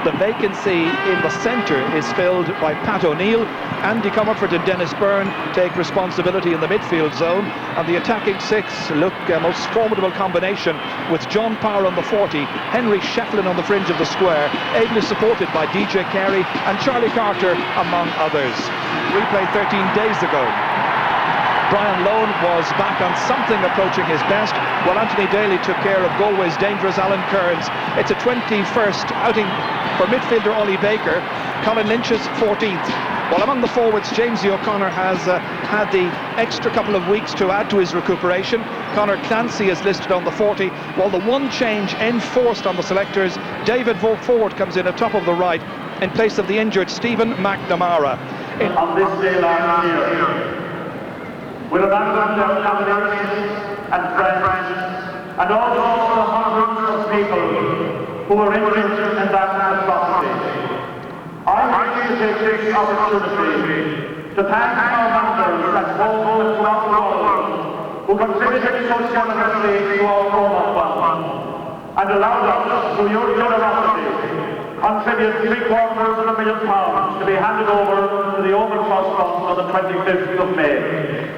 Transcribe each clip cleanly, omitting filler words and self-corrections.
The vacancy in the centre is filled by Pat O'Neill. Andy Comerford and Dennis Byrne take responsibility in the midfield zone, and the attacking six look a most formidable combination with John Power on the 40, Henry Shefflin on the fringe of the square, ably supported by DJ Carey and Charlie Carter, among others. Replay 13 days ago. Brian Lone was back on something approaching his best, while Anthony Daly took care of Galway's dangerous Alan Kearns. It's a 21st outing for midfielder Ollie Baker, Colin Lynch's 14th. While among the forwards, James O'Connor has had the extra couple of weeks to add to his recuperation. Conor Clancy is listed on the 40, while the one change enforced on the selectors, David Ford comes in at top of the right in place of the injured Stephen McNamara. On this day last year, will abandon their families and friends, and also the hundreds of people who were injured in that atrocity. I wish to take this opportunity to thank our members at home and throughout the world who contributed so generously to our Roma Fund and allowed us, through your generosity, contribute £750,000 to be handed over to the Open Trust Fund on the 25th of May.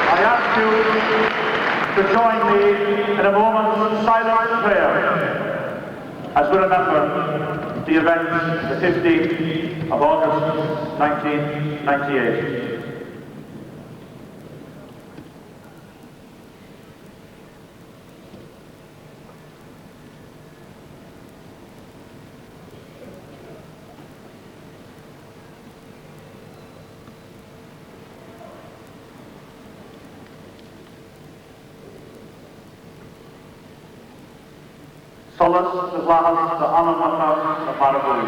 I ask you to join me in a moment's silent prayer as we remember the event, the 15th of August 1998. Solace the Vlahas, the Anamata, the Parabuli.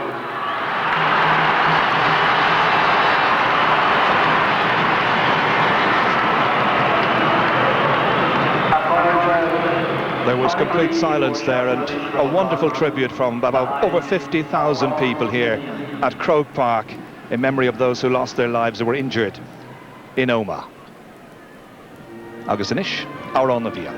There was complete silence there, and a wonderful tribute from about over 50,000 people here at Croke Park in memory of those who lost their lives or were injured in Omagh. Agus Anish, our on the via.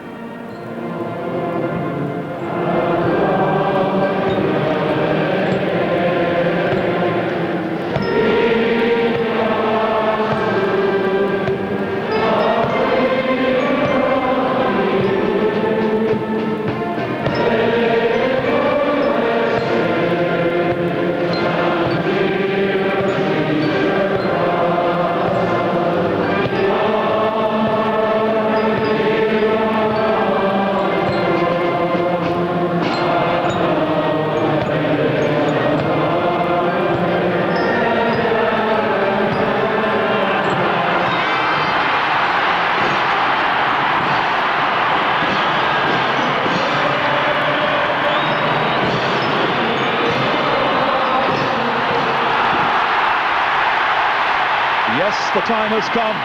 The time has come.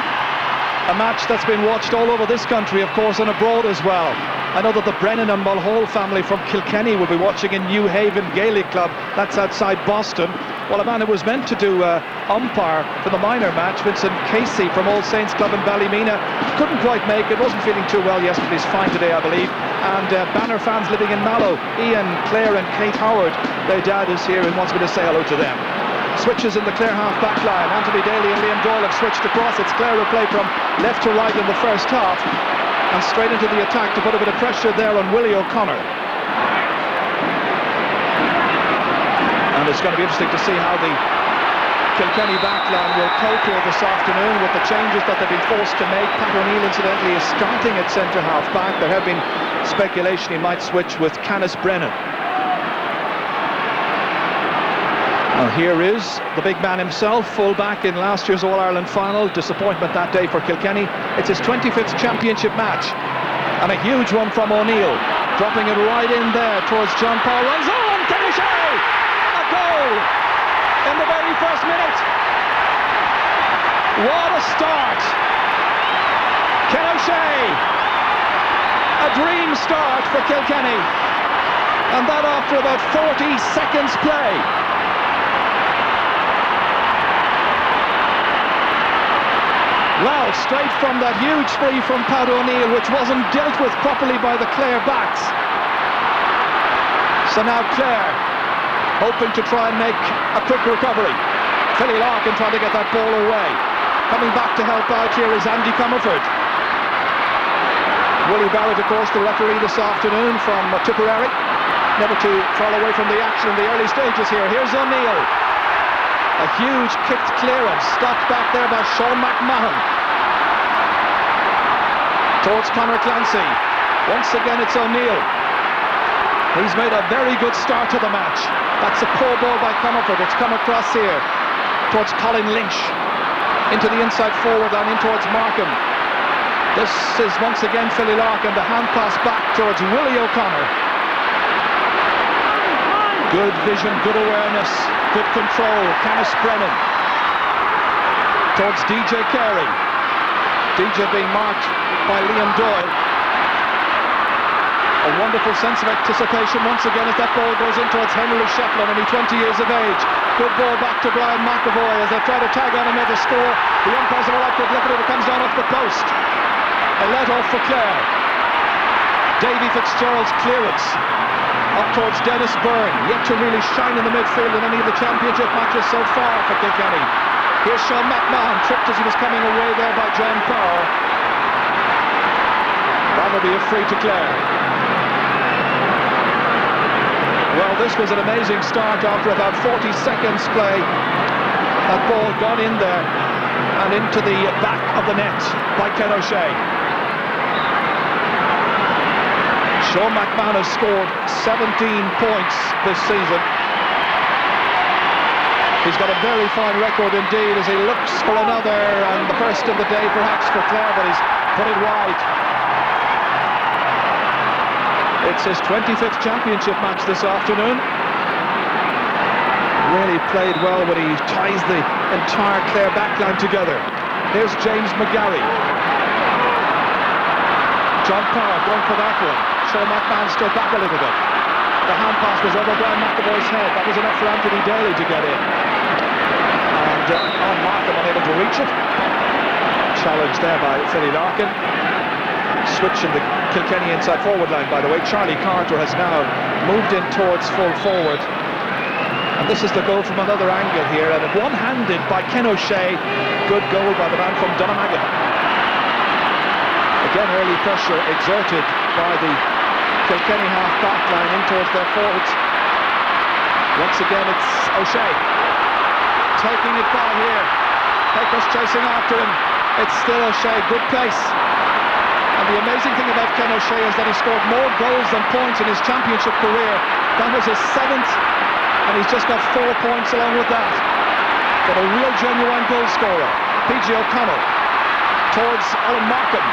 A match that's been watched all over this country, of course, and abroad as well. I know that the Brennan and Mulhall family from Kilkenny will be watching in New Haven Gaelic Club. That's outside Boston. Well, a man who was meant to do umpire for the minor match, Vincent Casey from All Saints Club in Ballymena, couldn't quite make it, wasn't feeling too well yesterday. He's fine today, I believe. And Banner fans living in Mallow, Ian, Clare and Kate Howard, their dad is here and wants me to say hello to them. Switches in the Clare half-back line. Anthony Daly and Liam Doyle have switched across. It's Clare who play from left to right in the first half, and straight into the attack to put a bit of pressure there on Willie O'Connor. And it's going to be interesting to see how the Kilkenny backline will cope here this afternoon with the changes that they've been forced to make. Pat O'Neill, incidentally, is starting at centre half-back. There have been speculation he might switch with Canis Brennan. Here is the big man himself, full-back in last year's All-Ireland final. Disappointment that day for Kilkenny. It's his 25th championship match, and a huge one from O'Neill, dropping it right in there towards John Paul. Runs on, Ken O'Shea! A goal in the very first minute. What a start! Ken O'Shea, a dream start for Kilkenny, and that after about 40 seconds play. Well, straight from that huge free from Pat O'Neill, which wasn't dealt with properly by the Clare backs. So now Clare hoping to try and make a quick recovery. Philly Larkin trying to get that ball away. Coming back to help out here is Andy Comerford. Willie Barrett, of course, the referee this afternoon from Tipperary. Never to fall away from the action in the early stages here. Here's O'Neill. A huge kicked clearance, stopped back there by Sean McMahon. Towards Conor Clancy. Once again it's O'Neill. He's made a very good start to the match. That's a poor ball by Comerford. It's come across here towards Colin Lynch. Into the inside forward line, in towards Markham. This is once again Philly Larkin, the hand pass back towards Willie O'Connor. Good vision, good awareness, good control. Canis Brennan towards DJ Carey. DJ being marked by Liam Doyle. A wonderful sense of anticipation once again as that ball goes in towards Henry Shefflin, only 20 years of age. Good ball back to Brian McAvoy as they try to tag on another score. The umpires are like, good look at it, it comes down off the post. A let off for Clare. Davy Fitzgerald's clearance up towards Dennis Byrne, yet to really shine in the midfield in any of the championship matches so far for Kilkenny. Here's Sean McMahon, tripped as he was coming away there by John Power. That'll be a free to Clare. Well, this was an amazing start after about 40 seconds play. That ball gone in there and into the back of the net by Ken O'Shea. Sean McMahon has scored 17 points this season. He's got a very fine record indeed as he looks for another, and the first of the day perhaps for Clare, but he's put it wide. It's his 25th championship match this afternoon. Really played well when he ties the entire Clare backline together. Here's James McGarry. John Power going for that one. Sean McMahon stood back a little bit. The hand pass was over Brian McAvoy's head. That was enough for Anthony Daly to get in. And Markham unable to reach it. Challenged there by Philly Larkin. Switching the Kilkenny inside forward line, by the way. Charlie Carter has now moved in towards full forward. And this is the goal from another angle here. And one-handed by Ken O'Shea. Good goal by the man from Dunnamaggin. Again, early pressure exerted by the Kilkenny half-back line in towards their forwards. Once again, it's O'Shea. Taking it by here. Pecos chasing after him. It's still O'Shea. Good place. And the amazing thing about Ken O'Shea is that he scored more goals than points in his championship career. That was his 7th, and he's just got 4 points along with that. But a real genuine goal scorer. PG O'Connell towards Alan Markham,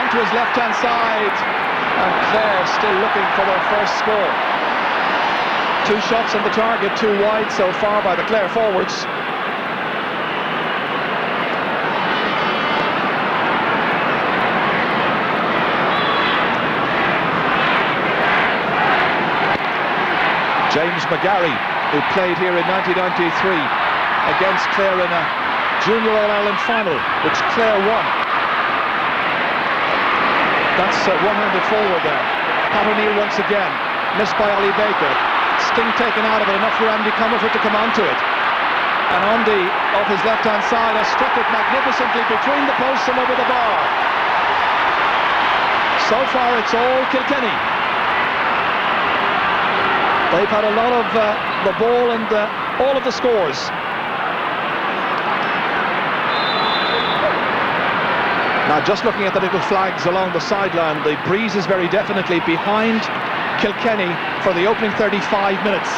onto his left-hand side. And Clare still looking for their first score. 2 shots on the target, 2 wide so far by the Clare forwards. James McGarry, who played here in 1993 against Clare in a Junior All-Ireland final, which Clare won. That's one-handed forward there. Pat O'Neill once again, missed by Ollie Baker. Sting taken out of it, enough for Andy Comerford to come onto it. And Andy, off his left-hand side, has struck it magnificently between the posts and over the bar. So far it's all Kilkenny. They've had a lot of the ball and all of the scores. Now, just looking at the little flags along the sideline, the breeze is very definitely behind Kilkenny for the opening 35 minutes.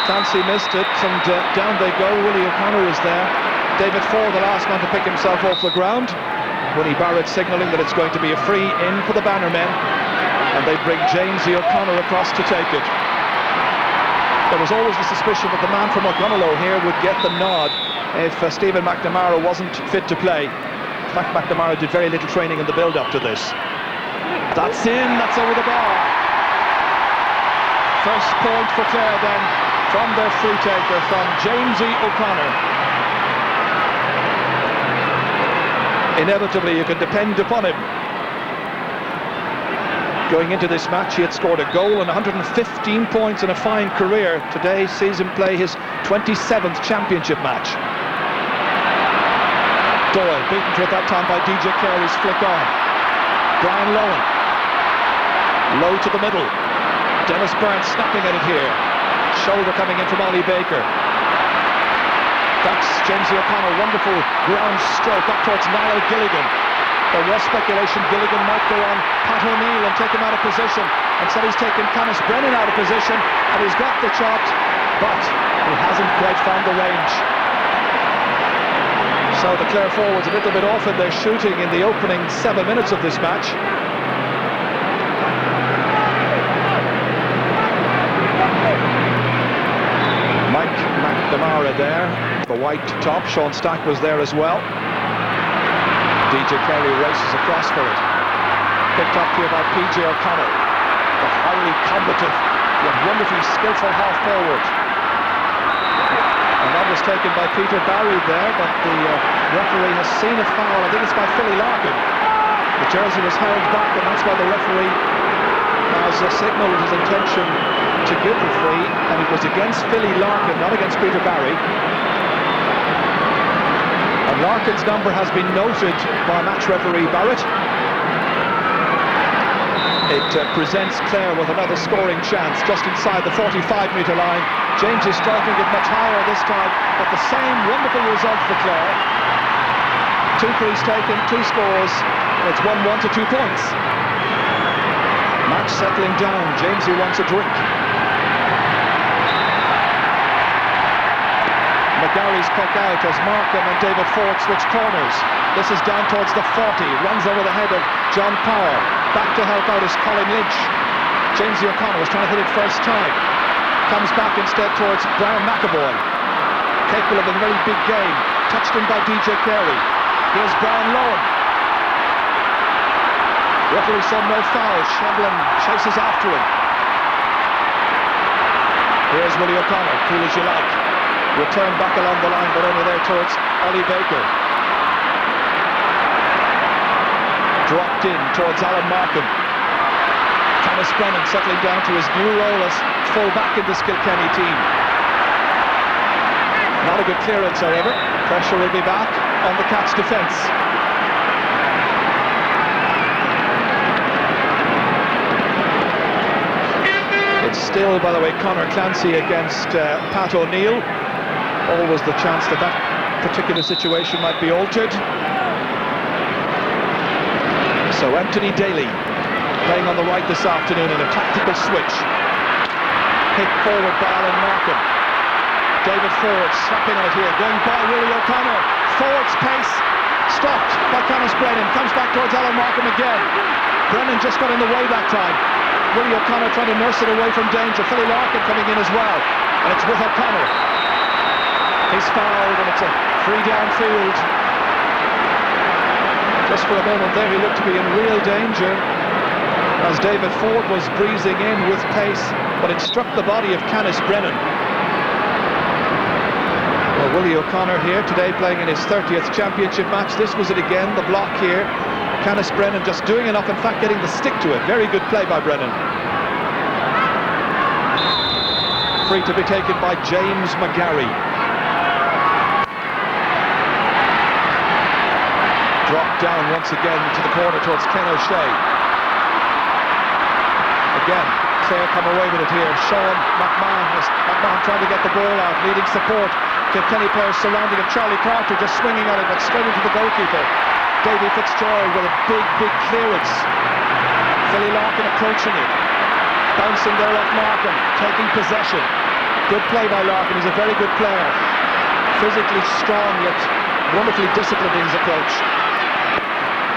Clancy missed it, and down they go. Willie O'Connor is there. David Ford, the last man to pick himself off the ground. Willie Barrett signalling that it's going to be a free in for the Bannermen. And they bring James O'Connor across to take it. There was always the suspicion that the man from O'Connelloe here would get the nod if Stephen McNamara wasn't fit to play. In fact, McNamara did very little training in the build-up to this. That's in, that's over the bar. First point for Clare then from their free taker, from Jamesy O'Connor. inevitably you can depend upon him. Going into this match, he had scored a goal and 115 points in a fine career. Today sees him play his 27th championship match. Doyle beaten to at that time by DJ Carey's flick on. Brian Lowen, low to the middle. Dennis Byrne snapping at it here. Shoulder coming in from Ollie Baker. That's Jamesy O'Connor, wonderful ground stroke up towards Niall Gilligan. There was speculation Gilligan might go on Pat O'Neill and take him out of position. Instead he's taken Canis Brennan out of position, and he's got the shot, but he hasn't quite found the range. So the Clare forwards a little bit off in their shooting in the opening 7 minutes of this match. Mike McNamara there, the white top. Sean Stack was there as well. DJ Carey races across for it. Picked up here by PJ O'Connor, the highly combative yet wonderfully skillful half forward. And that was taken by Peter Barry there, but the referee has seen a foul. I think it's by Philly Larkin. The jersey was held back, and that's why the referee has signalled his intention to give the free, and it was against Philly Larkin, not against Peter Barry. And Larkin's number has been noted by match referee Barrett. It presents Clare with another scoring chance just inside the 45-metre line. James is striking it much higher this time, but the same wonderful result for Clare. 2 threes taken, 2 scores, and it's 1-1 to 2 points. Match settling down. Jamesy wants a drink. McGarry's puck out as Markham and David Ford switch corners. This is down towards the 40, runs over the head of John Power. Back to help out is Colin Lynch. Jamesy O'Connor was trying to hit it first time. Comes back instead towards Brian McAvoy. Capable of a very big game. Touched in by DJ Carey. Here's Brian Lowen. Referee said no foul. Shevlin chases after him. Here's Willie O'Connor, cool as you like. Return back along the line, but only there towards Ollie Baker. Dropped in towards Alan Markham. Canis Brennan settling down to his new role as full-back in this Kilkenny team. Not a good clearance, however. Pressure will be back on the Cats' defence. It's still, by the way, Conor Clancy against Pat O'Neill. Always the chance that that particular situation might be altered. So Anthony Daly playing on the right this afternoon in a tactical switch. Hit forward by Alan Markham. David Ford slapping on it here, going by Willie O'Connor. Ford's pace stopped by Canis Brennan. Comes back towards Alan Markham again. Brennan just got in the way that time. Willie O'Connor trying to nurse it away from danger. Philly Larkin coming in as well. And it's with O'Connor. He's fouled, and it's a free downfield. Just for a moment there, he looked to be in real danger as David Ford was breezing in with pace, but it struck the body of Canis Brennan. Well, Willie O'Connor here today playing in his 30th championship match. This was it again, the block here. Canis Brennan just doing enough, in fact getting the stick to it. Very good play by Brennan. Free to be taken by James McGarry. Dropped down once again to the corner towards Ken O'Shea. Again, Clare come away with it here. Sean McMahon trying to get the ball out, needing support. Kilkenny players surrounding him. Charlie Carter just swinging on it, but straight into the goalkeeper. Davy Fitzgerald with a big clearance. Philly Larkin approaching it. Bouncing there off Markham, taking possession. Good play by Larkin, he's a very good player. Physically strong, yet wonderfully disciplined in his approach.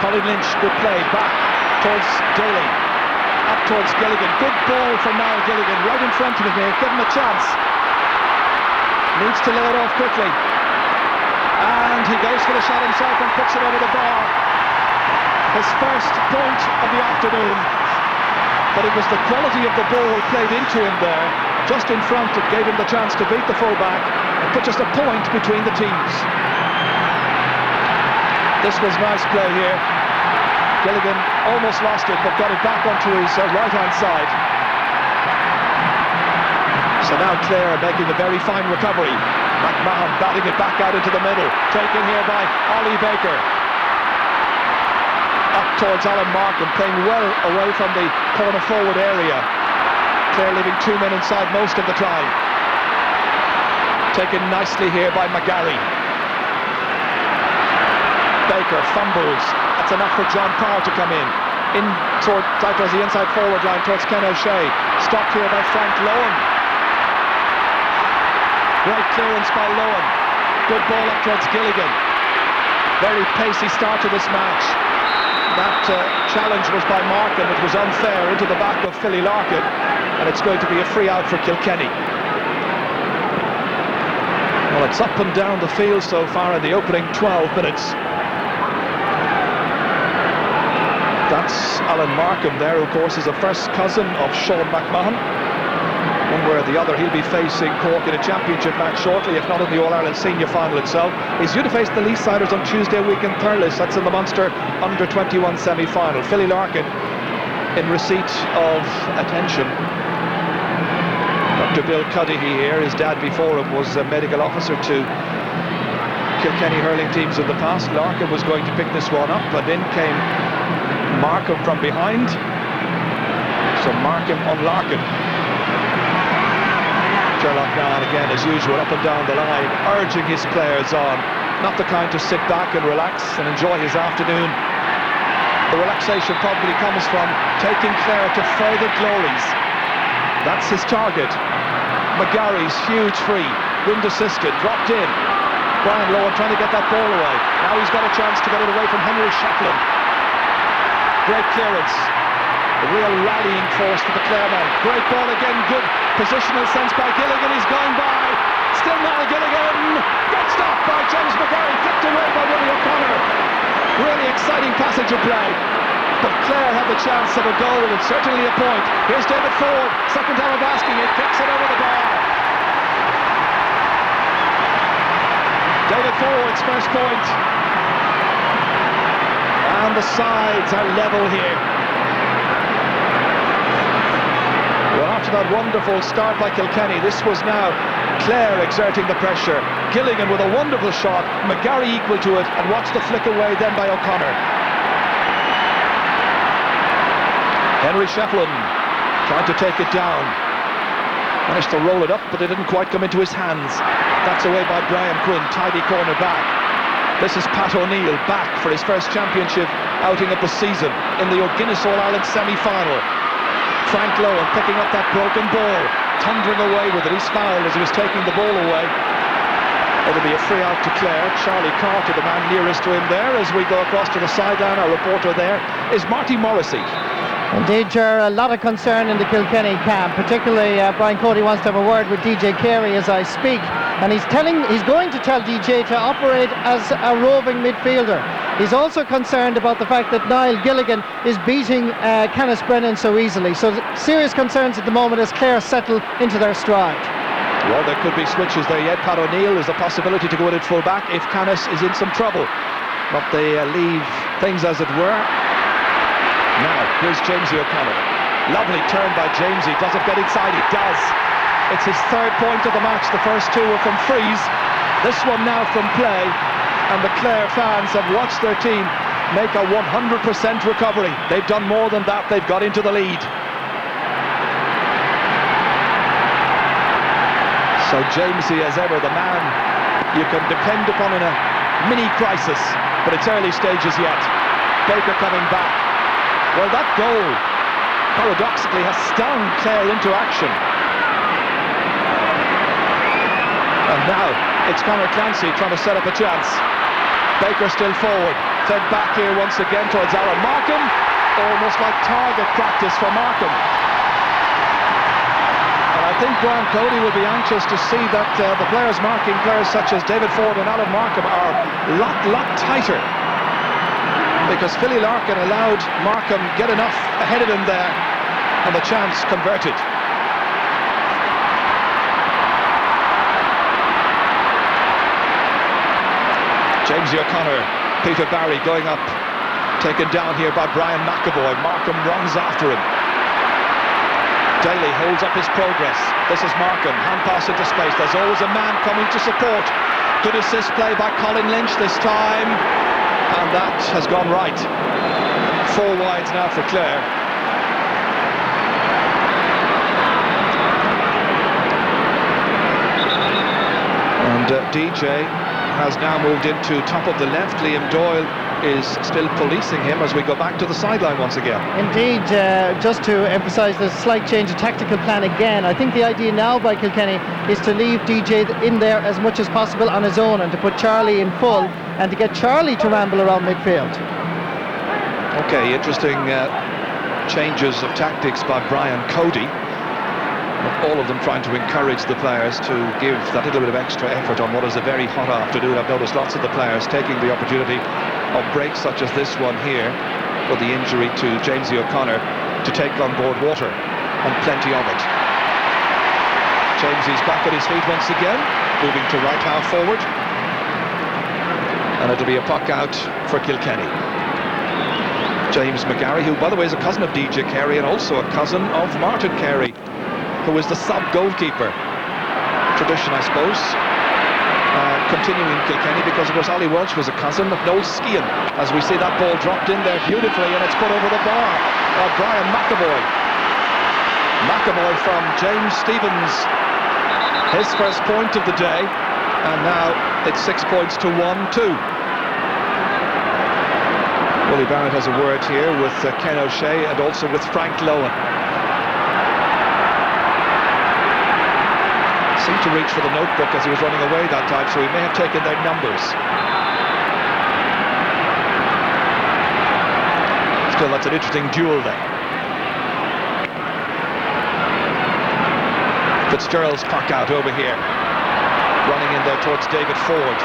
Colin Lynch, good play, back towards Daly, up towards Gilligan. Good ball from Niall Gilligan, right in front of him here, give him a chance. Needs to lay it off quickly. And he goes for the shot himself and puts it over the bar. His first point of the afternoon. But it was the quality of the ball played into him there, just in front, that gave him the chance to beat the full-back and put just a point between the teams. This was nice play here. Gilligan almost lost it, but got it back onto his right-hand side. So now Clare making a very fine recovery. McMahon batting it back out into the middle. Taken here by Ollie Baker. Up towards Alan Markham, playing well away from the corner forward area. Clare leaving 2 men inside most of the time. Taken nicely here by McGarry. Baker fumbles. That's enough for John Power to come in. Towards the inside forward line towards Ken O'Shea. Stopped here by Frank Lowen. Great clearance by Lowen. Good ball up towards Gilligan. Very pacey start to this match. That challenge was by Markham. It was unfair into the back of Philly Larkin, and it's going to be a free out for Kilkenny. Well, it's up and down the field so far in the opening 12 minutes. That's Alan Markham there, who of course is a first cousin of Sean McMahon. One way or the other, he'll be facing Cork in a championship match shortly, if not in the All-Ireland Senior Final itself. He's due to face the Leesiders on Tuesday week in Thurles. That's in the Munster Under-21 semi-final. Philly Larkin in receipt of attention. Dr. Bill Cuddihy here, his dad before him was a medical officer to Kilkenny hurling teams in the past. Larkin was going to pick this one up, but in came Markham from behind. So Markham on Larkin. Sherlock now and again, as usual, up and down the line, urging his players on. Not the kind to sit back and relax and enjoy his afternoon. The relaxation probably comes from taking Clare to further glories. That's his target. McGarry's huge free, wind assisted, dropped in. Brian Lowen trying to get that ball away. Now he's got a chance to get it away from Henry Shefflin. Great clearance. A real rallying force for the Clare men. Great ball again, good positional sense by Gilligan. He's going by. Still now Gilligan. Good stop by James McGarry. Flicked away by Willie O'Connor. Really exciting passage of play. But Clare had the chance of a goal and certainly a point. Here's David Ford. Second time of asking it. Kicks it over the bar. David Ford's first point. And the sides are level here. Well, after that wonderful start by Kilkenny, this was now Clare exerting the pressure. Gilligan with a wonderful shot, McGarry equal to it, and watch the flick away then by O'Connor. Henry Shefflin trying to take it down. Managed to roll it up, but it didn't quite come into his hands. That's away by Brian Quinn, tidy corner back. This is Pat O'Neill back for his first championship outing of the season in the O'Guinness All-Ireland semi-final. Frank Lowen picking up that broken ball, thundering away with it. He's fouled as he was taking the ball away. It'll be a free out to Clare. Charlie Carter, the man nearest to him there. As we go across to the sideline, our reporter there is Marty Morrissey. Indeed, Ger, a lot of concern in the Kilkenny camp. Particularly, Brian Cody wants to have a word with DJ Carey as I speak. And he's going to tell DJ to operate as a roving midfielder. He's also concerned about the fact that Niall Gilligan is beating Canis Brennan so easily. So serious concerns at the moment as Clare settle into their stride. Well, there could be switches there yet. Pat O'Neill is a possibility to go in at full back if Canis is in some trouble. But they leave things as it were. Now, here's Jamesy O'Connor. Lovely turn by Jamesy. Does it get inside? It does. It's his third point of the match. The first two were from frees. This one now from play. And the Clare fans have watched their team make a 100% recovery. They've done more than that. They've got into the lead. So Jamesy, as ever, the man you can depend upon in a mini crisis. But it's early stages yet. Baker coming back. Well, that goal, paradoxically, has stung Clare into action. And now, it's Conor Clancy trying to set up a chance. Baker still forward, fed back here once again towards Alan Markham. Almost like target practice for Markham. And I think Brian Cody will be anxious to see that the players marking players such as David Ford and Alan Markham are a lot tighter. Because Philly Larkin allowed Markham get enough ahead of him there, and the chance converted. Jamesy O'Connor Peter Barry going up, taken down here by Brian McAvoy. Markham runs after him. Daly holds up his progress. This is Markham, hand pass into space. There's always a man coming to support. Good assist play by Colin Lynch this time, and that has gone right. 4 wides now for Clare. And DJ has now moved into top of the left. Liam Doyle is still policing him as we go back to the sideline once again. Indeed, just to emphasise the slight change of tactical plan again, I think the idea now by Kilkenny is to leave DJ in there as much as possible on his own and to put Charlie in full and to get Charlie to ramble around midfield. Okay, interesting changes of tactics by Brian Cody. All of them trying to encourage the players to give that little bit of extra effort on what is a very hot afternoon. I've noticed lots of the players taking the opportunity of breaks such as this one here, for the injury to Jamesy O'Connor, to take on board water, and plenty of it. Jamesy's back at his feet once again, moving to right half forward, and it'll be a puck out for Kilkenny. James McGarry, who by the way is a cousin of DJ Carey and also a cousin of Martin Carey, who is the sub-goalkeeper. Tradition, I suppose, continuing in Kilkenny, because of course Ollie Welch was a cousin of Noel Skehan. As we see that ball dropped in there beautifully, and it's put over the bar by Brian McAvoy. McAvoy from James Stephens, his first point of the day, and now it's 6 points to 1-2. Willie Barrett has a word here with Ken O'Shea and also with Frank Lowen. Seemed to reach for the notebook as he was running away that time, so he may have taken their numbers. Still, that's an interesting duel there. Fitzgerald's puck out over here, running in there towards David Ford.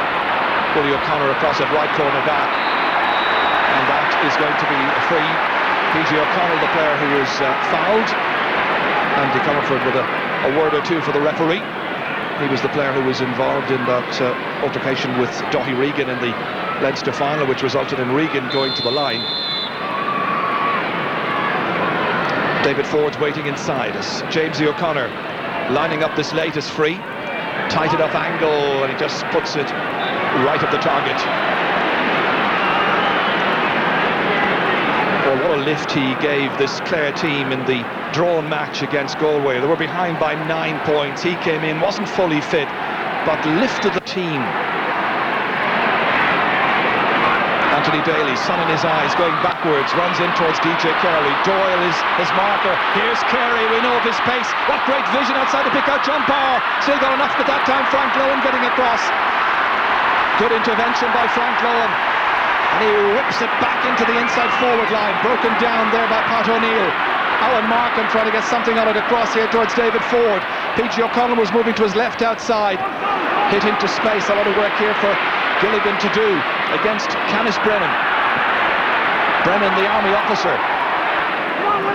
Willie O'Connor across at right corner back, and that is going to be a free. PG O'Connell, the player who was fouled, Andy Comerford with a word or two for the referee. He was the player who was involved in that altercation with Daithí Regan in the Leinster final, which resulted in Regan going to the line. David Ford's waiting inside as Jamesy O'Connor lining up this latest free. Tight enough angle, and he just puts it right at the target. Well, what a lift he gave this Clare team in the drawn match against Galway. They were behind by 9 points. He came in, wasn't fully fit, but lifted the team. Anthony Daly, sun in his eyes, going backwards, runs in towards DJ Carey. Doyle is his marker. Here's Carey, we know of his pace. What great vision outside to pick out John Power. Still got enough at that time. Frank Lowen getting across. Good intervention by Frank Lowen. And he whips it back into the inside forward line. Broken down there by Pat O'Neill. Alan Markham trying to get something on it across here towards David Ford. PG O'Connell was moving to his left outside. Hit into space. A lot of work here for Gilligan to do against Canis Brennan. Brennan, the army officer.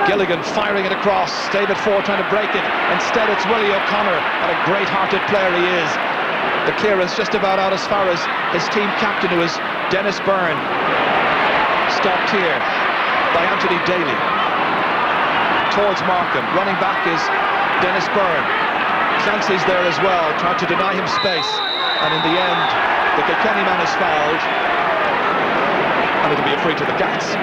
Gilligan firing it across. David Ford trying to break it. Instead it's Willie O'Connor. What a great-hearted player he is. The clearance just about out as far as his team captain, who is Dennis Byrne. Stopped here by Anthony Daly. Towards Markham. Running back is Dennis Byrne. Clancy's there as well, trying to deny him space. And in the end, the Kilkenny man is fouled. And it'll be a free to the Cats.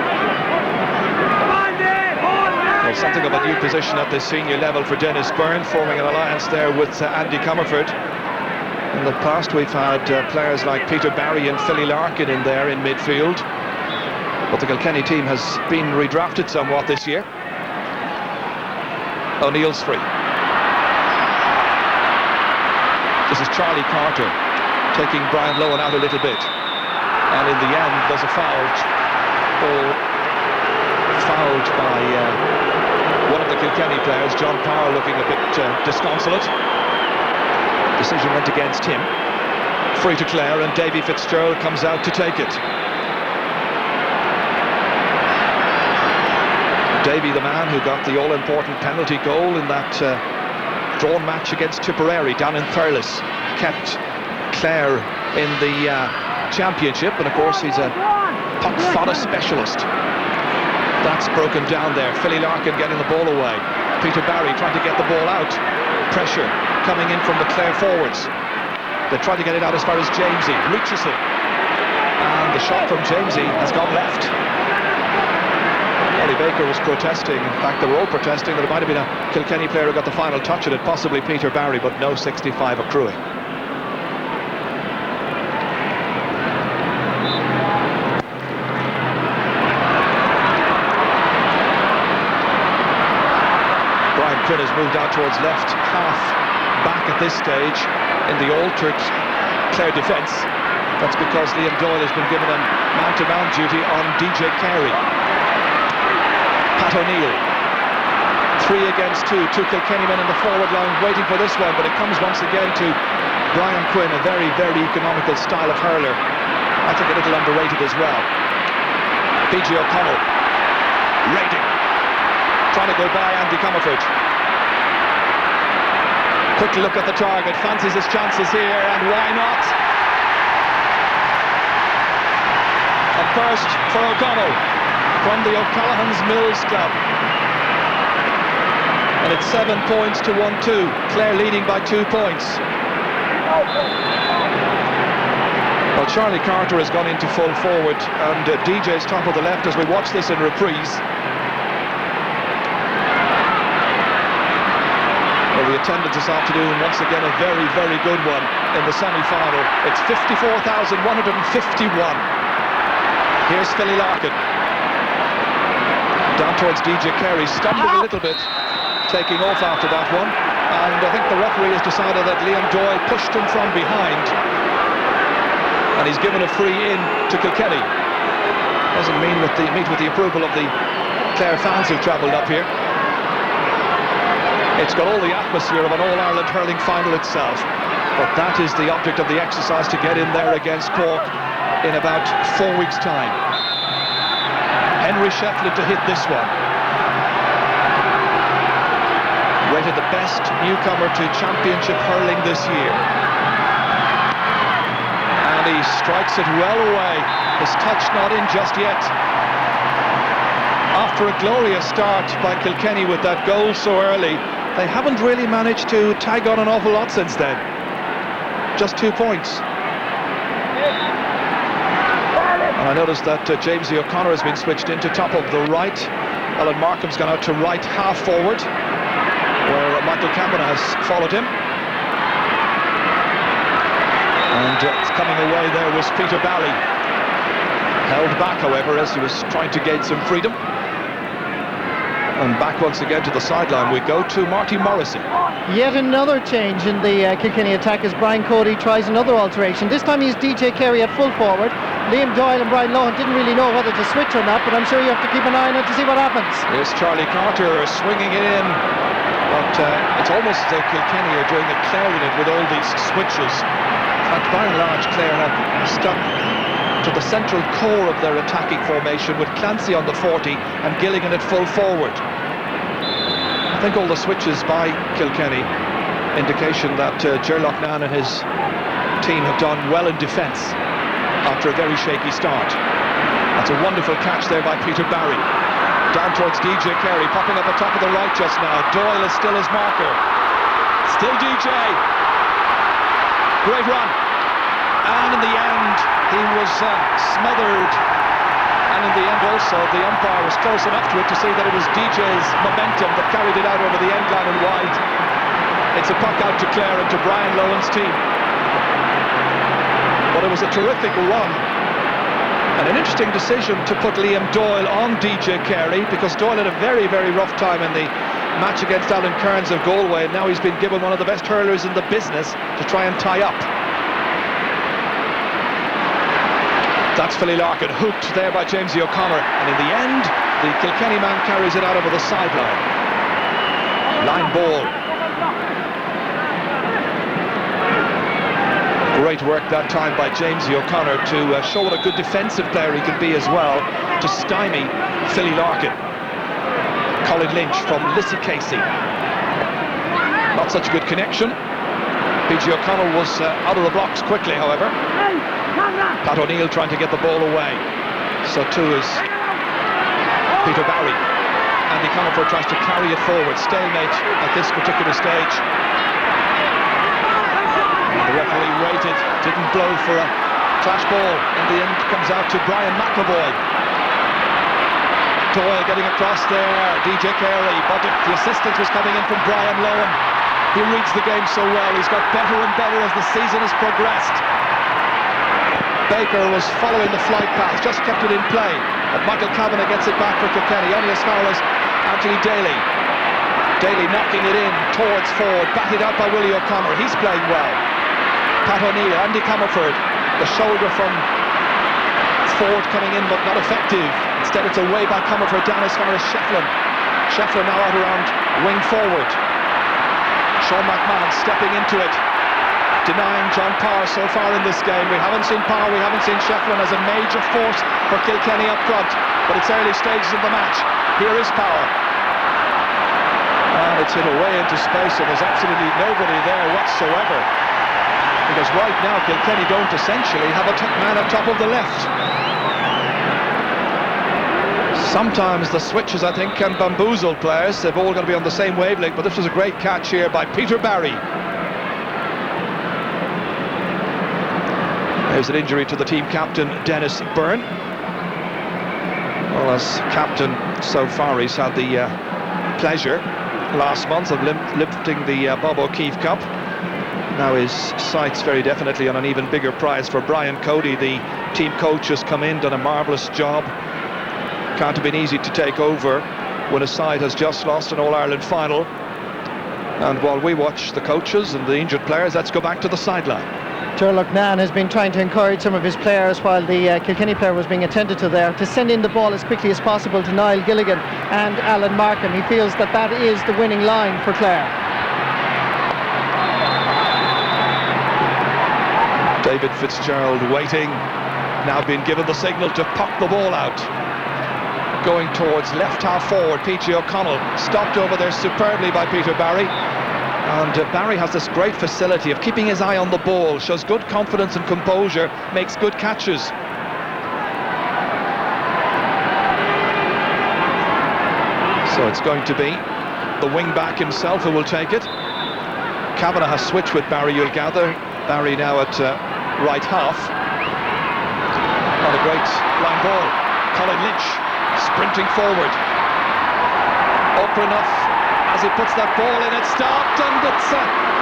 Well, something of a new position at the senior level for Dennis Byrne, forming an alliance there with Andy Comerford. In the past, we've had players like Peter Barry and Philly Larkin in there in midfield. But the Kilkenny team has been redrafted somewhat this year. O'Neill's free. This is Charlie Carter taking Brian Lowen out a little bit. And in the end, there's a foul. Fouled by one of the Kilkenny players, John Power, looking a bit disconsolate. Decision went against him. Free to Clare, and Davy Fitzgerald comes out to take it. Davy, the man who got the all-important penalty goal in that drawn match against Tipperary down in Thurles, kept Clare in the championship, and of course he's a puck fodder specialist. That's broken down there. Philly Larkin getting the ball away. Peter Barry trying to get the ball out. Pressure coming in from the Clare forwards. They try to get it out as far as Jamesy. Reaches it. And the shot from Jamesy has gone left. Ollie Baker was protesting. In fact, they were all protesting that it might have been a Kilkenny player who got the final touch at it, possibly Peter Barry, but no 65 accruing. Quinn has moved out towards left half back at this stage in the altered Clare defence. That's because Liam Doyle has been given a man-to-man duty on DJ Carey. Pat O'Neill, 3 against 2, 2 Kilkenny men in the forward line waiting for this one, but it comes once again to Brian Quinn, a very, very economical style of hurler. I think a little underrated as well. PG O'Connell, raiding, trying to go by Andy Comerford. Quick look at the target, fancies his chances here, and why not? A burst for O'Connell from the O'Callaghan's Mills Club. And it's 7 points to 1-2. Clare leading by 2 points. Well, Charlie Carter has gone into full forward, and DJ's top of the left as we watch this in reprise. The attendance this afternoon, once again, a very, very good one in the semi-final. It's 54,151. Here's Philly Larkin. Down towards DJ Carey, stumbling a little bit, taking off after that one. And I think the referee has decided that Liam Doyle pushed him from behind. And he's given a free in to Kilkenny. Doesn't meet with the approval of the Clare fans who've travelled up here. It's got all the atmosphere of an All-Ireland hurling final itself, but that is the object of the exercise, to get in there against Cork in about 4 weeks' time. Henry Shefflin to hit this one. Rated the best newcomer to championship hurling this year. And he strikes it well away. His touch not in just yet. After a glorious start by Kilkenny with that goal so early, they haven't really managed to tag on an awful lot since then. Just 2 points. And I noticed that Jamesy O'Connor has been switched into top of the right. Alan Markham's gone out to right half forward, where Michael Campana has followed him. And coming away there was Peter Barry. Held back, however, as he was trying to gain some freedom. And back once again to the sideline we go to Marty Morrissey. Yet another change in the Kilkenny attack as Brian Cody tries another alteration. This time he's DJ Carey at full forward. Liam Doyle and Brian Lohan didn't really know whether to switch or not, but I'm sure you have to keep an eye on it to see what happens. Here's Charlie Carter swinging it in, but it's almost as though Kilkenny are doing a Clare in it with all these switches. In fact, by and large, Clare have stuck to the central core of their attacking formation with Clancy on the 40 and Gilligan at full forward. I think all the switches by Kilkenny, indication that Ger Loughnane and his team have done well in defence after a very shaky start. That's a wonderful catch there by Peter Barry. Down towards DJ Carey, popping up the top of the right just now. Doyle is still his marker. Still DJ. Great run. And in the end, he was smothered. And in the end also, the umpire was close enough to it to see that it was DJ's momentum that carried it out over the end line and wide. It's a puck out to Clare and to Brian Lohan's team. But it was a terrific run. And an interesting decision to put Liam Doyle on DJ Carey, because Doyle had a very, very rough time in the match against Alan Kearns of Galway, and now he's been given one of the best hurlers in the business to try and tie up. That's Philly Larkin, hooked there by Jamesy O'Connor, and in the end, the Kilkenny man carries it out over the sideline. Line ball. Great work that time by Jamesy O'Connor to show what a good defensive player he can be as well, to stymie Philly Larkin. Colin Lynch from Lissy Casey. Not such a good connection. PG O'Connell was out of the blocks quickly, however. Pat O'Neill trying to get the ball away. So too is Peter Barry. Andy Comerford tries to carry it forward. Stalemate at this particular stage. And the referee waited, didn't blow for a clash ball. In the end, comes out to Brian McAvoy. Doyle getting across there, DJ Carey, but the assistance was coming in from Brian Lowen. He reads the game so well, he's got better and better as the season has progressed. Baker was following the flight path, just kept it in play, but Michael Kavanagh gets it back for Kilkenny, only as far as Anthony Daly. Daly knocking it in towards Ford, batted out by Willie O'Connor, he's playing well. Pat O'Neill, Andy Comerford, the shoulder from Ford coming in but not effective. Instead it's away by Comerford, down as far as Shefflin. Shefflin now out around wing forward. Sean McMahon stepping into it, denying John Parr so far in this game. We haven't seen Parr, we haven't seen Shefflin as a major force for Kilkenny up front, but it's early stages of the match. Here is Power. And it's hit away into space, and there's absolutely nobody there whatsoever. Because right now Kilkenny don't essentially have a man up top of the left. Sometimes the switches, I think, can bamboozle players. They've all got to be on the same wavelength, but this was a great catch here by Peter Barry. There's an injury to the team captain, Dennis Byrne. Well, as captain so far, he's had the pleasure last month of lifting the Bob O'Keefe Cup. Now his sights very definitely on an even bigger prize for Brian Cody. The team coach has come in, done a marvellous job. Can't have been easy to take over when a side has just lost an All-Ireland final. And while we watch the coaches and the injured players, let's go back to the sideline. Turlough Nan has been trying to encourage some of his players while the Kilkenny player was being attended to there to send in the ball as quickly as possible to Niall Gilligan and Alan Markham. He feels that that is the winning line for Clare. David Fitzgerald waiting, now being given the signal to pop the ball out. Going towards left half forward, P.G. O'Connell stopped over there superbly by Peter Barry. And Barry has this great facility of keeping his eye on the ball, shows good confidence and composure, makes good catches. So it's going to be the wing-back himself who will take it. Kavanagh has switched with Barry, you'll gather. Barry now at right half. Not a great line ball. Colin Lynch sprinting forward. Open enough as he puts that ball in. It stopped, and it's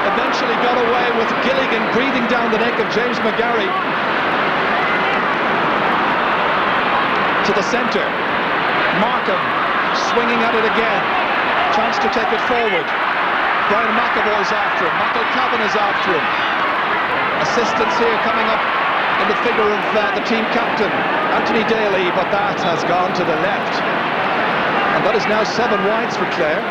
eventually got away with Gilligan breathing down the neck of James McGarry. To the centre. Markham swinging at it again. Chance to take it forward. Brian McAvoy's after him. Michael Kavanagh's after him. Assistance here coming up in the figure of the team captain, Anthony Daly, but that has gone to the left. And that is now 7 wides for Clare.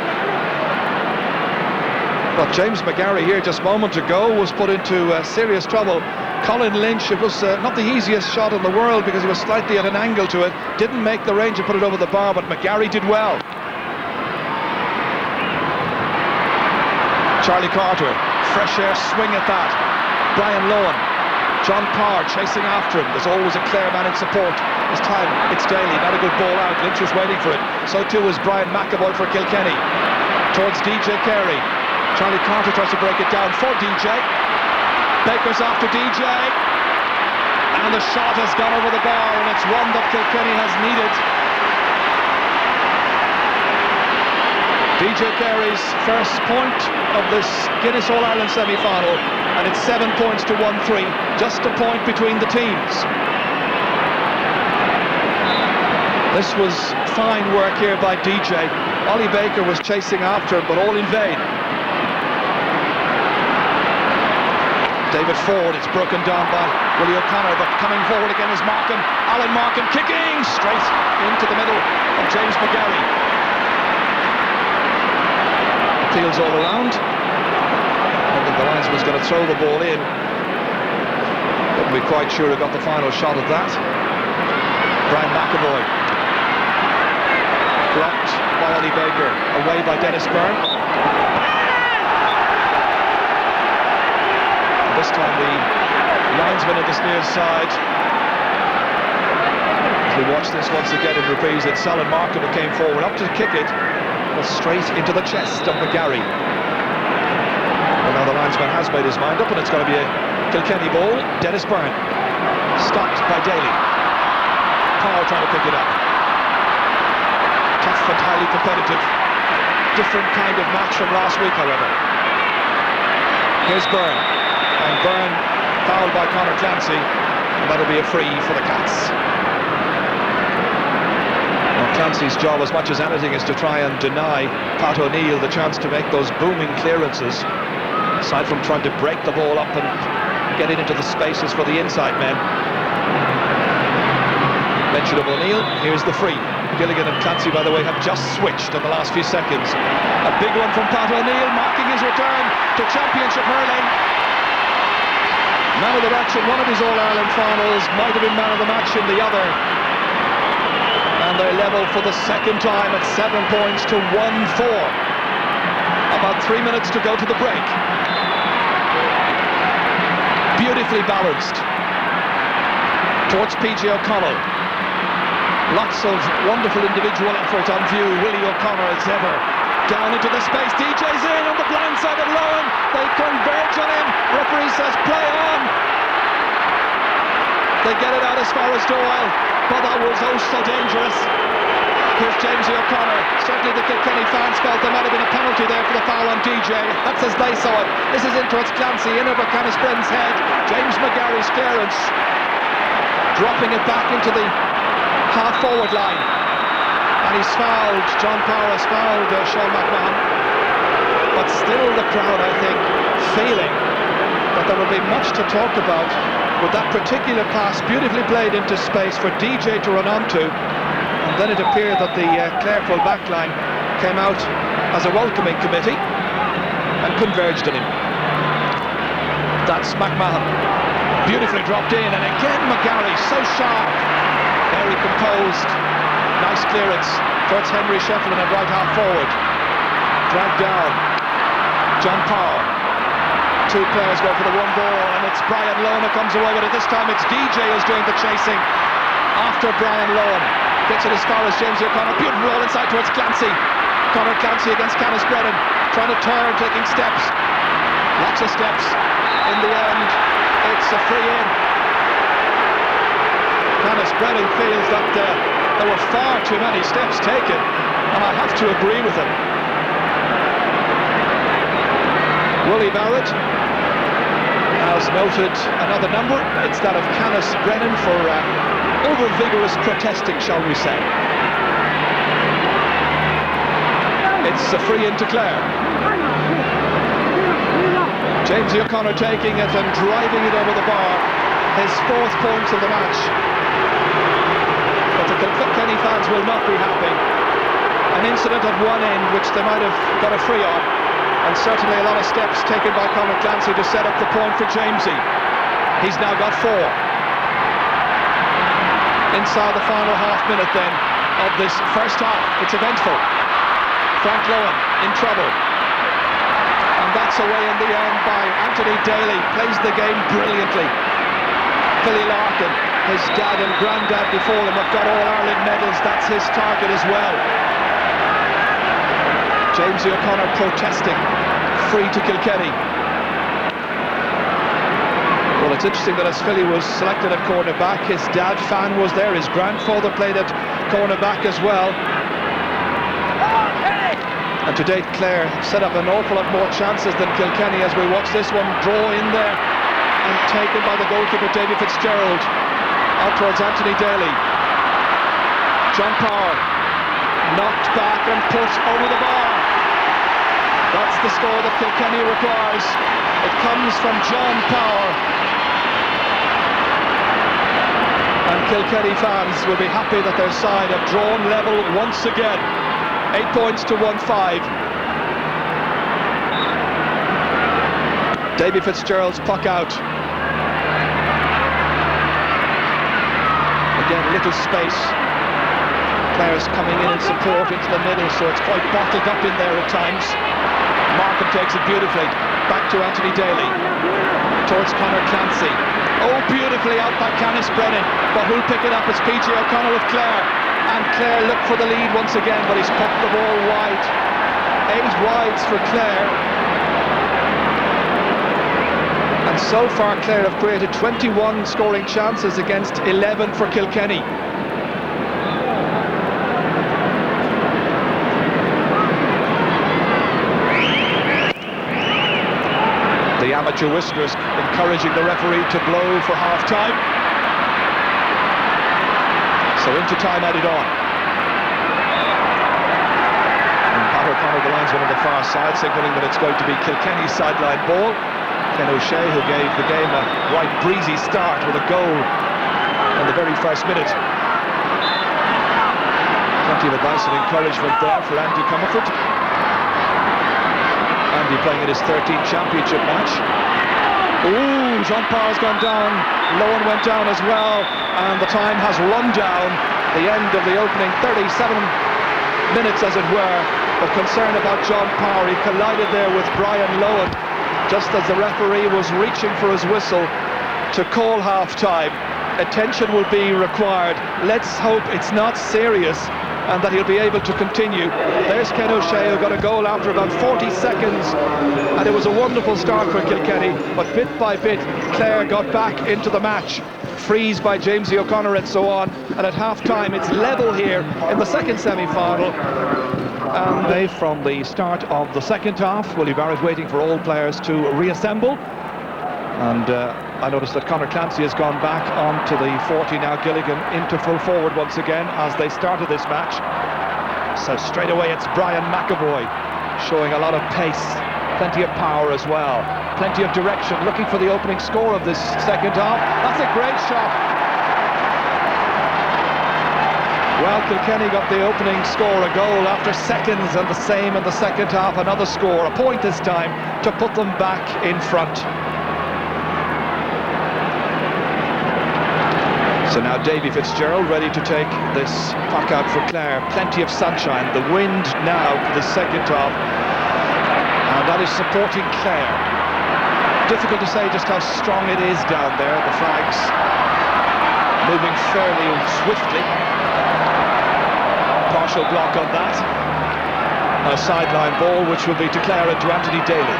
But James McGarry here just a moment ago was put into serious trouble. Colin Lynch, it was not the easiest shot in the world because he was slightly at an angle to it. Didn't make the range and put it over the bar, but McGarry did well. Charlie Carter, fresh air swing at that. Brian Lowen, John Parr chasing after him. There's always a Clare man in support. This time it's Daly, not a good ball out. Lynch was waiting for it. So too is Brian McAvoy for Kilkenny. Towards DJ Carey. Charlie Carter tries to break it down for DJ. Baker's after DJ. And the shot has gone over the bar, and it's one that Kilkenny has needed. DJ Carey's first point of this Guinness All-Ireland semi-final, and it's 7 points to 1-3, just a point between the teams. This was fine work here by DJ. Ollie Baker was chasing after him, but all in vain. David Ford, it's broken down by Willie O'Connor, but coming forward again is Markham. Alan Markham kicking straight into the middle of James McGarry. Appeals all around. I think the linesman's going to throw the ball in. Wouldn't be quite sure who got the final shot at that. Brian McAvoy. Blocked by Ollie Baker. Away by Dennis Byrne. This time the linesman at this near side. As we watch this once again in reprise, it's Solid Markham who came forward up to kick it, but straight into the chest of McGarry. Well, now the linesman has made his mind up, and it's going to be a Kilkenny ball. Dennis Byrne, stopped by Daly. Power trying to pick it up. Tough and highly competitive. Different kind of match from last week, however. Here's Byrne, and Byrne fouled by Conor Clancy, and that'll be a free for the Cats. Now, Clancy's job, as much as anything, is to try and deny Pat O'Neill the chance to make those booming clearances, aside from trying to break the ball up and get it into the spaces for the inside men. Mention of O'Neill, here's the free. Gilligan and Clancy, by the way, have just switched in the last few seconds. A big one from Pat O'Neill, marking his return to Championship hurling. Man of the match in one of his All-Ireland finals, might have been man of the match in the other. And they're level for the second time at 7 points to 1-4. About 3 minutes to go to the break. Beautifully balanced towards PJ O'Connell. Lots of wonderful individual effort on view. Willie O'Connor as ever. Down into the space. DJ's in on the blind side of Lohan. They converge on him. Referee says play on. They get it out as far as Doyle. But that was oh so dangerous. Here's Jamesy O'Connor. Certainly the Kilkenny fans felt there might have been a penalty there for the foul on DJ. That's as they saw it. This is in towards Clancy, in over Canis Brennan's head. James McGarry's clearance. Dropping it back into the half-forward line. And he's fouled. John Power has fouled Sean McMahon. But still the crowd, I think, feeling that there will be much to talk about with that particular pass, beautifully played into space for DJ to run onto. And then it appeared that the Clare full back line came out as a welcoming committee and converged on him. That's McMahon. Beautifully dropped in, and again McGarry, so sharp, very composed. Nice clearance towards Henry Shefflin at right half forward. Dragged down. John Power. Two players go for the one ball, and it's Brian Lohan who comes away with it. This time it's DJ who's doing the chasing after Brian Lohan. Gets it as far as James O'Connor. Beautiful roll inside towards Clancy. Conor Clancy against Canis Brennan. Trying to turn, taking steps. Lots of steps. In the end, it's a free in. Canis Brennan feels that there were far too many steps taken, and I have to agree with him. Willie Barrett has noted another number. It's that of Canis Brennan for over-vigorous protesting, shall we say. It's a free into Clare. James O'Connor taking it and driving it over the bar. His 4th point of the match. But the Kilkenny fans will not be happy. An incident at one end which they might have got a free on, and certainly a lot of steps taken by Conor Clancy to set up the point for Jamesy. He's now got 4. Inside the final half minute then of this first half. It's eventful. Frank Lohan in trouble. And that's away in the end by Anthony Daly. Plays the game brilliantly. Philly Larkin, his dad and granddad before him have got All-Ireland medals. That's his target as well. James O'Connor protesting. Free to Kilkenny. Well, it's interesting that as Philly was selected at cornerback, his dad, Fan, was there. His grandfather played at cornerback as well. And to date, Clare set up an awful lot more chances than Kilkenny as we watch this one draw in there and taken by the goalkeeper, Davy Fitzgerald, out towards Anthony Daly. John Power knocked back and put over the bar. That's the score that Kilkenny requires. It comes from John Power. And Kilkenny fans will be happy that their side have drawn level once again. 8 points to 1-5. Davy Fitzgerald's puck out. Again, a little space. Players coming in and support into the middle, so it's quite bottled up in there at times. Markham takes it beautifully. Back to Anthony Daly. Towards Conor Clancy. Oh, beautifully out by Canis Brennan, but who'll pick it up? It's PJ O'Connor of Clare, and Clare look for the lead once again, but he's put the ball wide. 8 wides for Clare, and so far Clare have created 21 scoring chances against 11 for Kilkenny. The amateur whistler's encouraging the referee to blow for half-time. So into time added on. And Pat O'Connor, the linesman on the far side, signalling that it's going to be Kilkenny's sideline ball. Ken O'Shea, who gave the game a right breezy start with a goal in the very first minute. Plenty of advice and encouragement there for Andy Comerford. Andy playing in his 13th championship match. Ooh, Jean Parr's gone down. Lowen went down as well, and the time has run down. The end of the opening 37 minutes, as it were. But concern about John Parr. He collided there with Brian Lowen just as the referee was reaching for his whistle to call half-time. Attention will be required. Let's hope it's not serious and that he'll be able to continue. There's Ken O'Shea, who got a goal after about 40 seconds, and it was a wonderful start for Kilkenny, but bit by bit Clare got back into the match. Freeze by Jamesy O'Connor and so on, and at half-time it's level here in the second semi-final. And they, from the start of the second half, Willie Barrett waiting for all players to reassemble. And I noticed that Conor Clancy has gone back onto the 40 now. Gilligan into full forward once again as they started this match. So straight away it's Brian McAvoy showing a lot of pace, plenty of power as well, plenty of direction, looking for the opening score of this second half. That's a great shot. Well, Kilkenny got the opening score, a goal after seconds, and the same in the second half, another score, a point this time to put them back in front. So now Davy Fitzgerald ready to take this puck out for Clare. Plenty of sunshine, the wind now for the second half, and that is supporting Clare. Difficult to say just how strong it is down there. The flags moving fairly swiftly. Partial block on that. A sideline ball which will be to Clare and to Anthony Daly.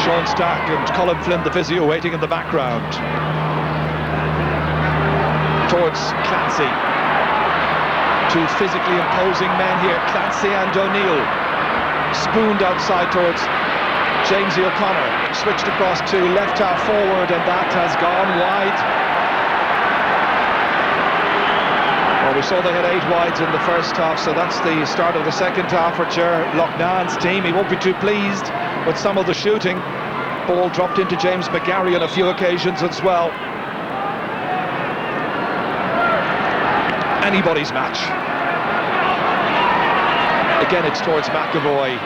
Sean Stack and Colin Flynn, the physio, waiting in the background. Towards Clancy. Two physically imposing men here, Clancy and O'Neill. Spooned outside towards Jamesy O'Connor. Switched across to left half forward, and that has gone wide. Well, we saw they had 8 wides in the first half, so that's the start of the second half for Ger Loughnane's team. He won't be too pleased with some of the shooting. Ball dropped into James McGarry on a few occasions as well. Anybody's match. Again, it's towards McAvoy.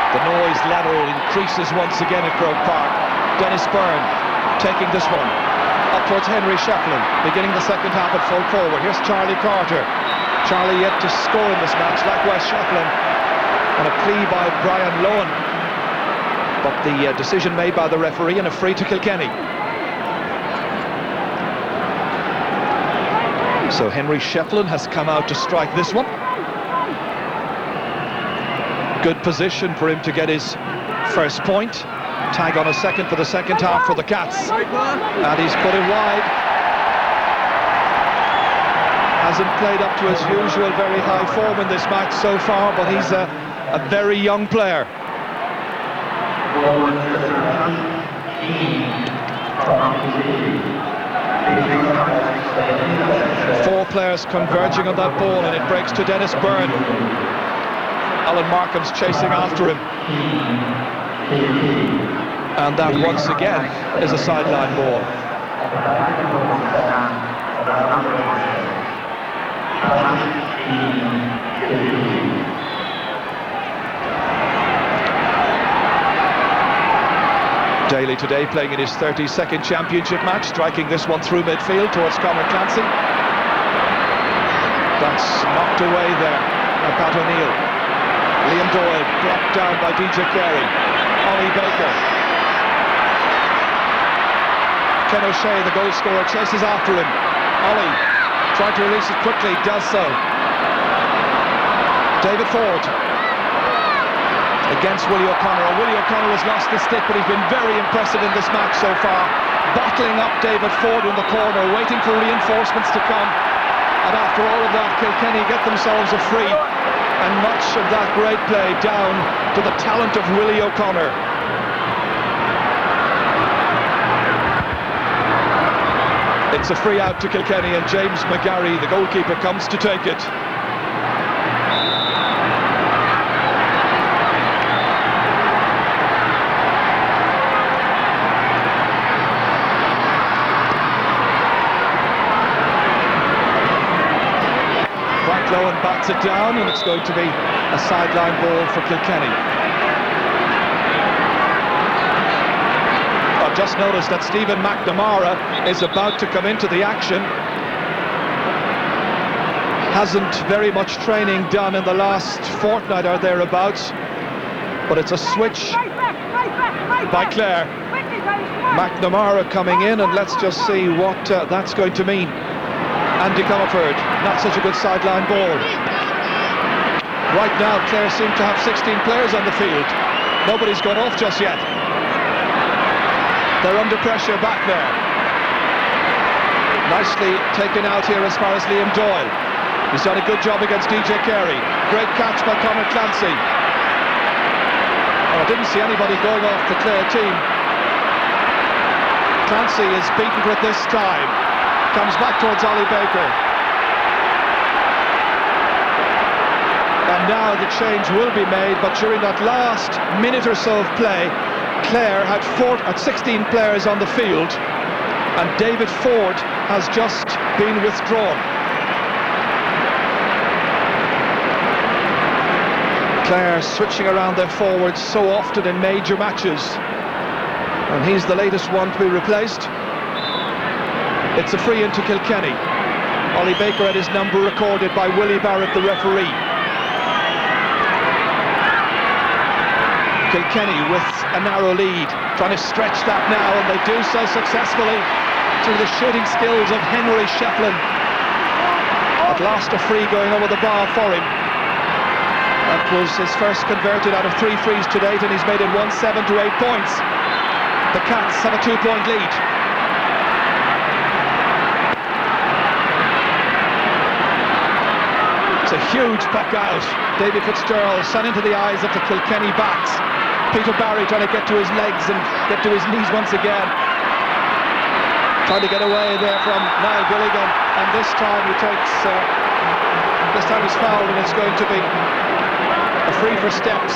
The noise level increases once again at Croke Park. Dennis Byrne taking this one up towards Henry Shefflin, beginning the second half at full forward. Here's Charlie Carter. Charlie yet to score in this match, likewise Shefflin, and a plea by Brian Lowen. But the decision made by the referee, and a free to Kilkenny. So Henry Shefflin has come out to strike this one. Good position for him to get his first point. Tag on a second for the second half for the Cats. And he's put it wide. Hasn't played up to his usual very high form in this match so far, but he's a very young player. 4 players converging on that ball, and it breaks to Dennis Byrne. Alan Markham's chasing after him. And that once again is a sideline ball. Daly today playing in his 32nd championship match, striking this one through midfield towards Conor Clancy. That's knocked away there by Pat O'Neill. Liam Doyle blocked down by DJ Carey. Ollie Baker. Ken O'Shea, the goal scorer, chases after him. Ollie trying to release it quickly, does so. David Ford against Willie O'Connor, and Willie O'Connor has lost the stick, but he's been very impressive in this match so far, bottling up David Ford in the corner, waiting for reinforcements to come, and after all of that, Kilkenny get themselves a free, and much of that great play down to the talent of Willie O'Connor. It's a free out to Kilkenny, and James McGarry, the goalkeeper, comes to take it. Lowen bats it down, and it's going to be a sideline ball for Kilkenny. I've just noticed that Stephen McNamara is about to come into the action. Hasn't very much training done in the last fortnight or thereabouts, but it's a switch by Clare. McNamara coming in, and let's just see what that's going to mean. Andy Comerford, not such a good sideline ball. Right now, Clare seem to have 16 players on the field. Nobody's gone off just yet. They're under pressure back there. Nicely taken out here as far as Liam Doyle. He's done a good job against DJ Carey. Great catch by Conor Clancy. Oh, I didn't see anybody going off the Clare team. Clancy is beaten for it this time. Comes back towards Ollie Baker. And now the change will be made, but during that last minute or so of play, Clare had 16 players on the field, and David Ford has just been withdrawn. Clare switching around their forwards so often in major matches, and he's the latest one to be replaced. It's a free into Kilkenny. Ollie Baker had his number recorded by Willie Barrett, the referee. Kilkenny with a narrow lead, trying to stretch that now, and they do so successfully through the shooting skills of Henry Shefflin. At last a free going over the bar for him. That was his first converted out of 3 frees to date, and he's made it 1-7 to 8 points. The Cats have a 2-point lead. It's a huge puck out. David Fitzgerald sent into the eyes of the Kilkenny backs. Peter Barry trying to get to his legs and get to his knees once again. Trying to get away there from Niall Gilligan, and this time he takes, this time he's fouled, and it's going to be a free for steps.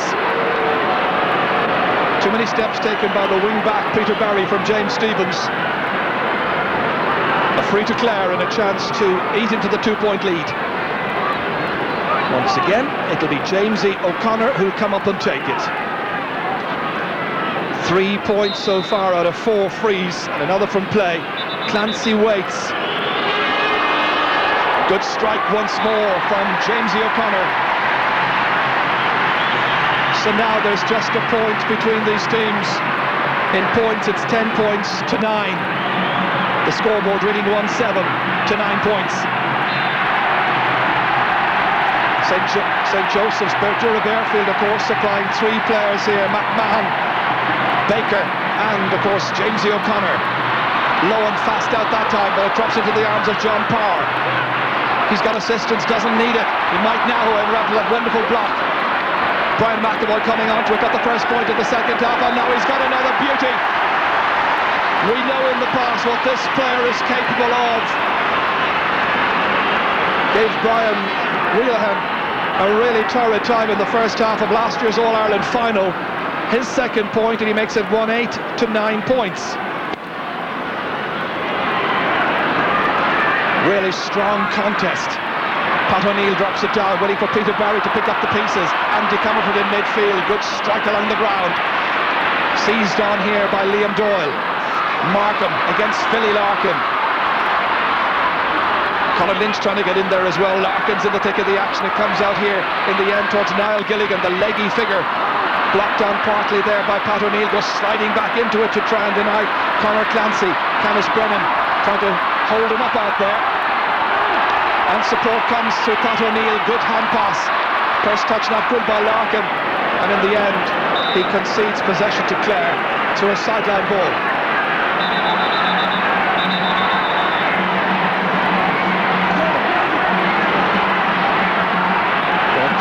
Too many steps taken by the wing-back Peter Barry from James Stephens. A free to Clare and a chance to eat into the 2-point lead. Once again, it'll be Jamesy O'Connor who'll come up and take it. 3 points so far out of 4 frees, and another from play. Clancy waits. Good strike once more from Jamesy O'Connor. So now there's just a point between these teams. In points, it's 10 points to 9. The scoreboard reading 1-7 to 9 points. St. Joseph's, Bertura Bearfield, of course, supplying 3 players here. McMahon, Baker, and, of course, Jamesy O'Connor. Low and fast out that time, but it drops into the arms of John Parr. He's got assistance, doesn't need it. He might now, however, after that wonderful block. Brian McAvoy coming on to it, got the first point of the second half, and now he's got another beauty. We know in the past what this player is capable of. Gave Brian Wheelahan a really torrid time in the first half of last year's All-Ireland final. His second point, and he makes it 1-8 to 9 points. Really strong contest. Pat O'Neill drops it down, waiting for Peter Barry to pick up the pieces. Andy Comerford in midfield, good strike along the ground. Seized on here by Liam Doyle. Markham against Philly Larkin. Colin Lynch trying to get in there as well. Larkin's in the thick of the action. It comes out here in the end towards Niall Gilligan, the leggy figure. Blocked down partly there by Pat O'Neill, goes sliding back into it to try and deny Conor Clancy. Canis Brennan trying to hold him up out there. And support comes to Pat O'Neill. Good hand pass. First touch not good by Larkin. And in the end, he concedes possession to Clare through a sideline ball.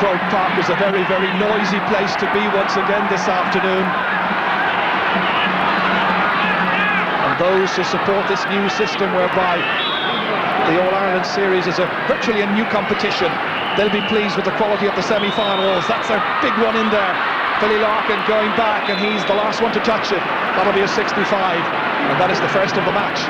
Croke Park is a very, very noisy place to be once again this afternoon. And those who support this new system whereby the All-Ireland Series is virtually a new competition, they'll be pleased with the quality of the semi-finals. That's a big one in there. Philly Larkin going back, and he's the last one to touch it. That'll be a 65, and that is the first of the match.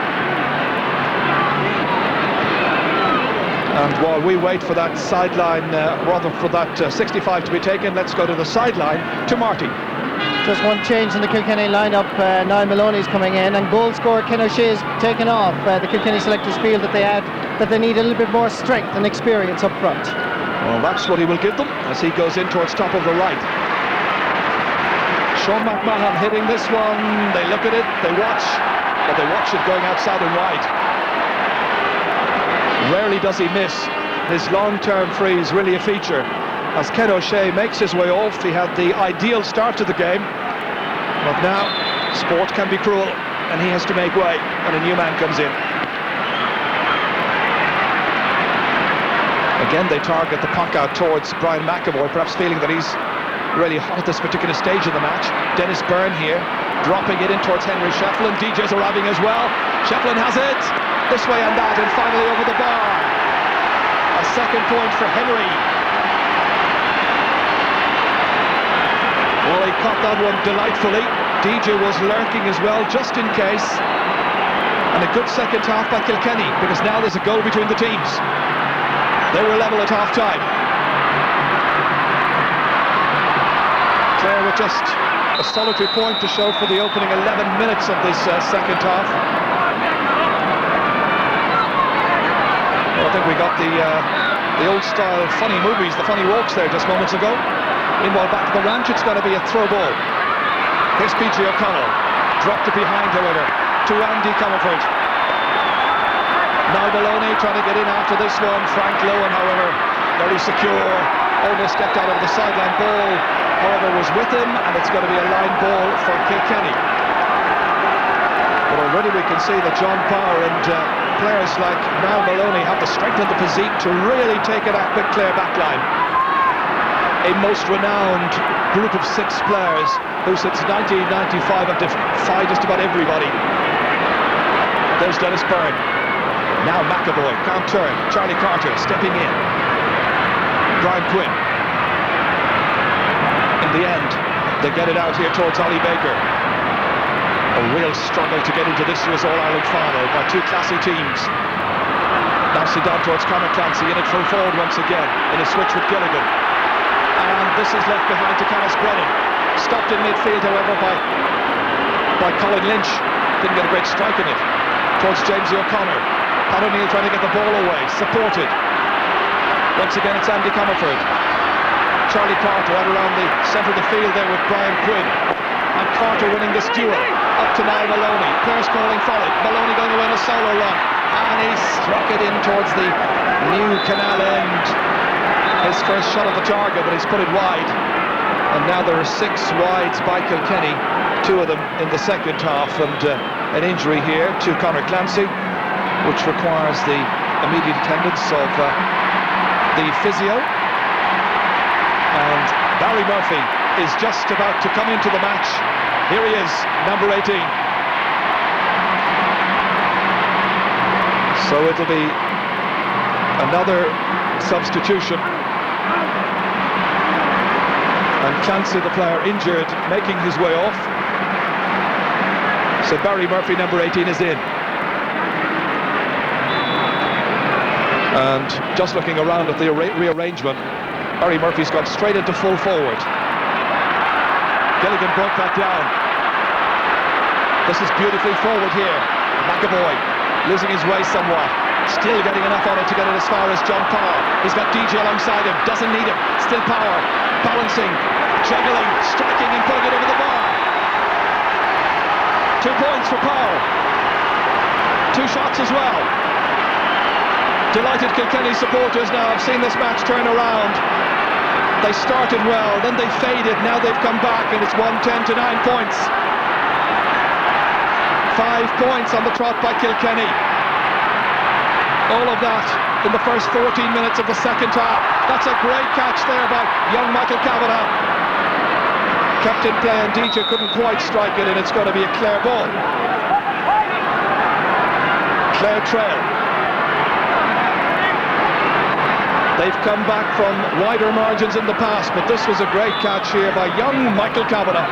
And while we wait for that sideline, rather for that 65 to be taken, let's go to the sideline to Marty. Just one change in the Kilkenny lineup. Niall Maloney's coming in, and goal scorer Ken O'Shea's taken off. The Kilkenny selectors feel that they need a little bit more strength and experience up front. Well, that's what he will give them as he goes in towards top of the right. Sean McMahon hitting this one. They look at it, they watch, but they watch it going outside and wide. Rarely does he miss. His long-term free is really a feature. As Ken O'Shea makes his way off, he had the ideal start to the game, but now sport can be cruel, and he has to make way when a new man comes in. Again, they target the puck out towards Brian McAvoy, perhaps feeling that he's really hot at this particular stage of the match. Dennis Byrne here, dropping it in towards Henry Shefflin. DJ's arriving as well. Shefflin has it. This way and that, and finally over the bar. A second point for Henry. Well, he caught that one delightfully. DJ was lurking as well, just in case. And a good second half by Kilkenny, because now there's a goal between the teams. They were level at half-time. Clare with just a solitary point to show for the opening 11 minutes of this second half. Well, I think we got the old-style funny movies, the funny walks there just moments ago. Meanwhile, back to the ranch, it's going to be a throw ball. Here's PG O'Connell. Dropped it behind, however, to Andy Comerford. Now Maloney trying to get in after this one. Frank Lowen, however, very secure. Almost stepped out of the sideline. Ball, however, was with him, and it's going to be a line ball for Kilkenny. But already we can see that John Power and players like Niall Maloney have the strength and the physique to really take it up with Clare backline. A most renowned group of 6 players who since 1995 have defied just about everybody. There's Dennis Byrne. Now McAvoy, can't turn. Charlie Carter stepping in. Brian Quinn. In the end, they get it out here towards Ollie Baker. A real struggle to get into this year's All-Ireland final by 2 classy teams. Nicely done towards Conor Clancy, in it full forward once again, in a switch with Gilligan. And this is left behind to Canis Brennan. Stopped in midfield, however, by Colin Lynch. Didn't get a great strike in it. Towards Jamesy O'Connor. Pat O'Neill trying to get the ball away, supported. Once again, it's Andy Comerford. Charlie Carter out around the centre of the field there with Brian Quinn. And Carter winning this duel. Up to Niall Maloney. Players calling for it. Maloney going away on a solo run. And he struck it in towards the new canal end. His first shot at the target, but he's put it wide. And now there are 6 wides by Kilkenny. 2 of them in the second half. And an injury here to Conor Clancy, which requires the immediate attendance of the physio. And Barry Murphy is just about to come into the match. Here he is, number 18. So it'll be another substitution. And Clancy, the player, injured, making his way off. So Barry Murphy, number 18, is in. And just looking around at the rearrangement, Barry Murphy's gone straight into full forward. Gilligan broke that down. This is beautifully forward here. McAvoy losing his way somewhat. Still getting enough on it to get it as far as John Power. He's got DJ alongside him, doesn't need him. Still Power, balancing, juggling, striking and putting it over the bar. 2 points for Power. 2 shots as well. Delighted Kilkenny supporters now have seen this match turn around. They started well, then they faded, now they've come back and it's 110 to 9 points. 5 points on the trot by Kilkenny. All of that in the first 14 minutes of the second half. That's a great catch there by young Michael Kavanagh. Kept in play and DJ couldn't quite strike it, and it's going to be a Clare ball. Clare trail. They've come back from wider margins in the past, but this was a great catch here by young Michael Kavanagh.